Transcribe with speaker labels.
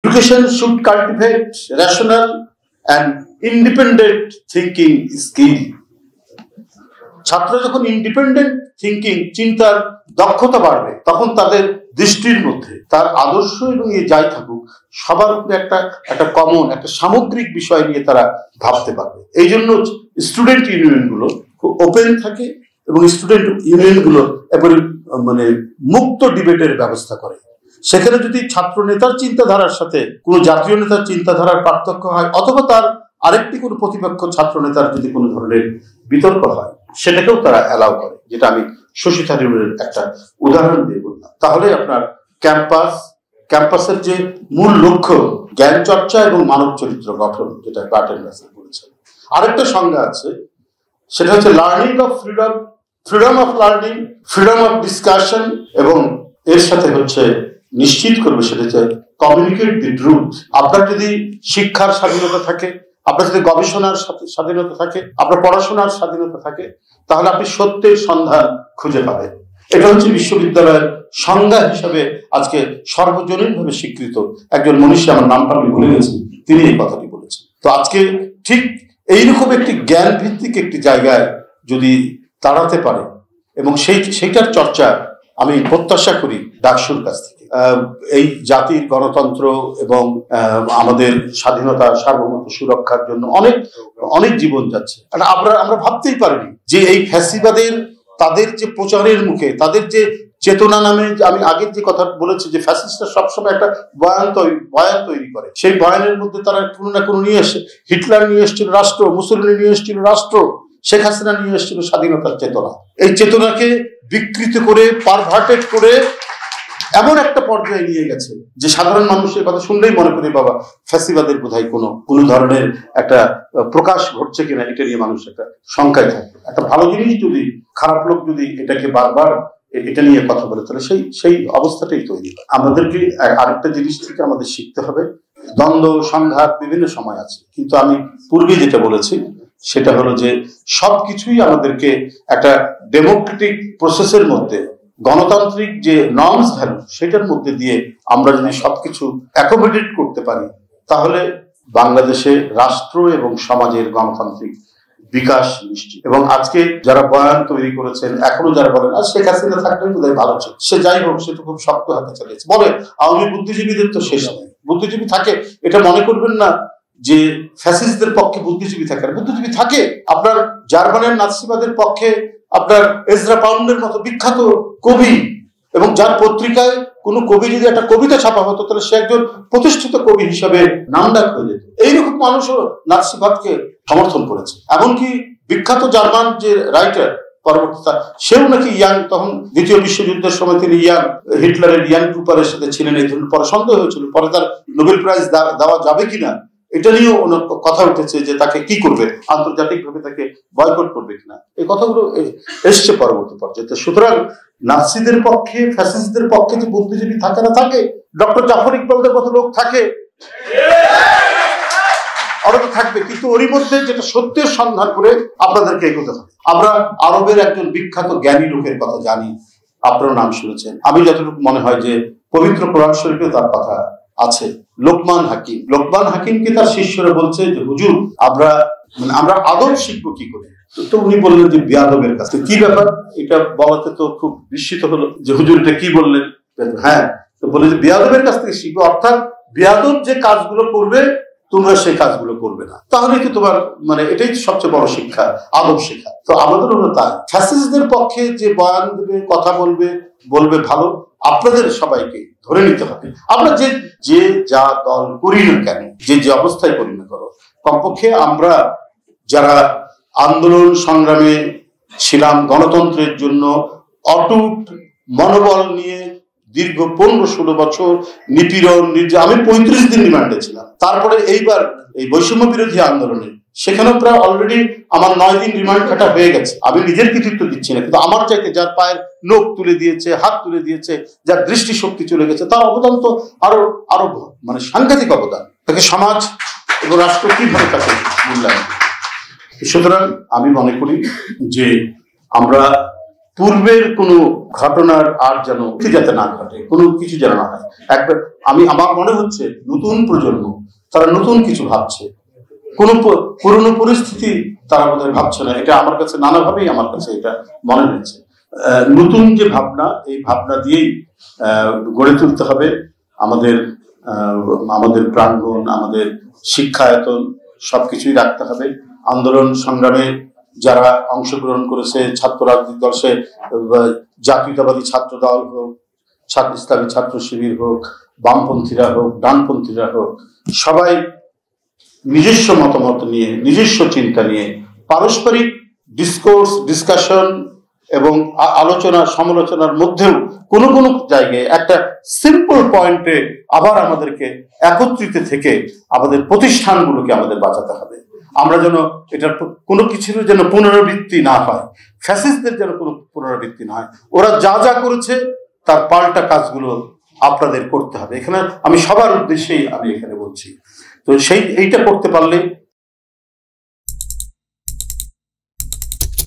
Speaker 1: Education should cultivate rational and independent thinking skill. ছাত্র যখন independent thinking চিন্তার দক্ষতা বাড়বে তখন তাদের দৃষ্টির মধ্যে তার আদর্শ এবং যাই থাকুক সবার উপরে একটা কমন একটা সামগ্রিক বিষয় নিয়ে তারা ভাবতে পারবে। এই জন্য স্টুডেন্ট ইউনিয়নগুলো খুব ওপেন থাকে এবং স্টুডেন্ট ইউনিয়নগুলো একেবারে মানে মুক্ত ডিবেটের ব্যবস্থা করে। সেখানে যদি ছাত্র নেতার চিন্তাধারার সাথে কোনো জাতীয় নেতার চিন্তাধারার পার্থক্য হয় অথবা তার আরেকটি কোনো প্রতিপক্ষ ছাত্র নেতার যদি কোনো ধরনের বিতর্ক হয় সেটাকেও তারা অ্যালাউ করে, যেটা আমি শশী থারুরের একটা উদাহরণ দিয়ে বললাম। তাহলে আপনার ক্যাম্পাসের যে মূল লক্ষ্য জ্ঞান চর্চা এবং মানব চরিত্র গঠন, যেটা বার্টন রাসেল বলেছেন। আরেকটা সংজ্ঞা আছে, সেটা হচ্ছে learning of freedom, freedom of learning, freedom of discussion, এবং এর সাথে হচ্ছে নিশ্চিত করবে সেটা হচ্ছে কমিউনিকেট দি ট্রুথ। আপনার যদি শিক্ষার স্বাধীনতা থাকে, আপনার যদি গবেষণার স্বাধীনতা থাকে, আপনার পড়াশোনার স্বাধীনতা থাকে, তাহলে আপনি সত্যের সন্ধান খুঁজে পাবেন। এটা হচ্ছে বিশ্ববিদ্যালয়ের সংজ্ঞা হিসাবে আজকে সর্বজনীনভাবে স্বীকৃত একজন মনীষী, আমার নামটা আমি ভুলে গেছি, তিনি এই কথাটি বলেছেন। তো আজকে ঠিক এইরকম একটি জ্ঞান ভিত্তিক একটি জায়গায় যদি দাঁড়াতে পারে এবং সেইটার চর্চা আমি প্রত্যাশা করি ডাকসুর কাছ থেকে। এই জাতির গণতন্ত্র এবং আমাদের স্বাধীনতা সার্বভৌমত্ব সুরক্ষার জন্য অনেক অনেক জীবন যাচ্ছে। আমরা ভাবতেই পারিনি যে এই ফ্যাসিবাদের তাদের যে প্রচারের মুখে তাদের যে চেতনা নামে, আমি আগের যে কথা বলেছি যে ফ্যাসিস্টরা সবসময় একটা বয়ান তৈরি করে, সেই বয়ানের মধ্যে তারা কোনো না কোনো নিয়ে এসে, হিটলার নিয়ে এসেছিল রাষ্ট্র, মুসলিম নিয়ে এসেছিল রাষ্ট্র, শেখ হাসিনা নিয়ে এসেছিল স্বাধীনতার চেতনা। এই চেতনাকে বিকৃত করে পারভার্টেড করে এমন একটা পর্যায়ে নিয়ে গেছে যে সাধারণ মানুষের কথা শুনলেই মনে করে বাবা ফ্যাসিবাদের বোধহয় কোনো ধরনের একটা প্রকাশ ঘটছে কিনা, এটা নিয়ে মানুষ একটা শঙ্কায় থাকে। একটা ভালো জিনিস যদি খারাপ লোক যদি এটাকে বারবার এটা নিয়ে কথা বলে তাহলে সেই অবস্থাটাই তৈরি হয়। আমাদেরকে আরেকটা জিনিস থেকে আমাদের শিখতে হবে, দ্বন্দ্ব সংঘাত বিভিন্ন সময় আছে, কিন্তু আমি পূর্বে যেটা বলেছি সেটা হলো যে সবকিছুই আমাদেরকে একটা ডেমোক্রেটিক প্রসেসের মধ্যে, গণতান্ত্রিক যে নর্মস ভ্যালু সেটার মধ্যে দিয়ে আমরা যদি সবকিছু অ্যাকোমোডেট করতে পারি তাহলে বাংলাদেশে রাষ্ট্র এবং সমাজের গণতান্ত্রিক বিকাশ নিশ্চিত। এবং আজকে যারা বয়ান তৈরি করেছেন, এখনো যারা বলেন আর শেখ হাসিনা থাকলে বোধহয় ভালো ছিল, সে যাই হোক সেটা খুব শক্ত হাতে চালিয়েছে বলে, আওয়ামী বুদ্ধিজীবীদের তো শেষ নেই। বুদ্ধিজীবী থাকে, এটা মনে করবেন না যে ফ্যাসিস্টদের পক্ষে বুদ্ধিজীবী থাকে, বুদ্ধিজীবী থাকে। আপনার জার্মানের নাৎসিবাদের পক্ষে আপনার এজরা পাউন্ডের মতো বিখ্যাত কবি, এবং যার পত্রিকায় কোনো কবি যদি একটা কবিতা ছাপা হতো তাহলে সে একজন প্রতিষ্ঠিত কবি হিসাবে নামডাক হয়ে যেত। এইরকম মানুষও নাৎসিবাদকে সমর্থন করেছে। এমনকি বিখ্যাত জার্মান যে রাইটার পরবর্তীতে, সেও নাকি ইয়াং, তখন দ্বিতীয় বিশ্বযুদ্ধের সময় তিনি হিটলারের ইয়াং ট্রুপারের সাথে ছিলেন, এই ধরনের পরে সন্দেহ হয়েছিল, পরে তার নোবেল প্রাইজ দেওয়া যাবে কিনা এটা নিয়েও কথা উঠেছে যে তাকে কি করবে, আন্তর্জাতিকভাবে তাকে বয়কট করবে কিনা, এই কথাগুলো এসছে পরবর্তী পর্যায়ে। সুতরাং নাৎসিদের পক্ষে ফ্যাসিস্টদের পক্ষে যে বুদ্ধিজীবী থাকে না থাকে, ডক্টর জাফর ইকবালদের মতো লোক থাকে, ওরা তো থাকবে, কিন্তু ওরই মধ্যে যেটা সত্যের সন্ধান করে আপনাদেরকে এগোতে হবে। আমরা আরবের একজন বিখ্যাত জ্ঞানী লোকের কথা জানি, আপনার নাম শুনেছেন, আমি যতটুকু মনে হয় যে পবিত্র কোরআন শরীফে তার কথা আছে, লোকমান হাকিম। লোকমান হাকিমকে তার শিষ্যরা বলছে যে হুজুর আমরা আদব শিখবো কি করে? তো উনি বললেন যে বেয়াদবের কাছে। কি ব্যাপার এটা বলাতে তো খুব বিস্মিত হলো যে হুজুর এটা কি বললেন। হ্যাঁ, তো বলে যে বেয়াদবের কাছ থেকে শিখবো, অর্থাৎ বেয়াদব যে কাজগুলো করবে তোমরা সেই কাজগুলো করবে না, তাহলে কি তোমার এটাই সবচেয়ে বড় শিক্ষা, আদব শেখা। তো আমাদের হলো তাই, ফ্যাসিস্টদের পক্ষে যে বয়ান দেবে, কথা বলবে ভালো, আপনাদের সবাইকে ধরে নিতে হবে। আমরা যে যা দল করি না কেন, যে অবস্থায় করি না করো, কমপক্ষে আমরা যারা আন্দোলন সংগ্রামে ছিলাম, গণতন্ত্রের জন্য অটুট মনোবল নিয়ে দীর্ঘ 15-16 বছর নিপীড়ন আমি 35 দিন রিমান্ডে ছিলাম। তারপরে এইবার এই বৈষম্য বিরোধী আন্দোলনে সেখানেও প্রায় অলরেডি আমার 9 দিন রিমান্ড কাটা হয়ে গেছে। আমি নিজের কৃতিত্ব দিচ্ছি না, কিন্তু আমার চাইতে যার পায়ের নখ তুলে দিয়েছে, হাত তুলে দিয়েছে, যার দৃষ্টিশক্তি চলে গেছে, তার অবদান তো আরো সাংঘাতিক অবদান। তাকে সমাজ এবং রাষ্ট্র কিভাবে তাকে মূল্যায়ন। সুতরাং আমি মনে করি যে আমরা পূর্বের কোনো ঘটনার আর যেন যাতে না ঘটে, কোনো কিছু যেন না হয়। একটা আমার মনে হচ্ছে নতুন প্রজন্ম তারা নতুন কিছু ভাবছে, কোনো পুরনো পরিস্থিতি তারা বোধহয় ভাবছে না। এটা আমার কাছে নানাভাবেই আমার কাছে এটা মনে হয়েছে। নতুন যে ভাবনা, এই ভাবনা দিয়েই গড়ে তুলতে হবে আমাদের প্রাঙ্গণ, আমাদের শিক্ষায়তন সবকিছুই রাখতে হবে। আন্দোলন সংগ্রামে যারা অংশগ্রহণ করেছে, ছাত্র রাজনৈতিক দল, সে জাতীয়তাবাদী ছাত্র দল হোক, ইসলামী ছাত্র শিবির হোক, বামপন্থীরা হোক, ডানপন্থীরা হোক, সবাই নিজস্ব মতামত নিয়ে, নিজস্ব চিন্তা নিয়ে পারস্পরিক ডিসকাশন এবং আলোচনা সমালোচনার মধ্যেও কোনো কোনো জায়গায় একটা সিম্পল পয়েন্টে আবার আমাদেরকে একত্রিত থেকে আমাদের প্রতিষ্ঠানগুলোকে আমাদের বাঁচাতে হবে। আমরা যেন এটার কোনো কিছুর যেন পুনরাবৃত্তি না হয়, ফ্যাসিস্টদের যেন কোনো পুনরাবৃত্তি না হয়। ওরা যা যা করেছে তার পাল্টা কাজগুলো আপনাদের করতে হবে। এখানে আমি সবার উদ্দেশ্যেই আমি এখানে বলছি। তো এইটা করতে পারলে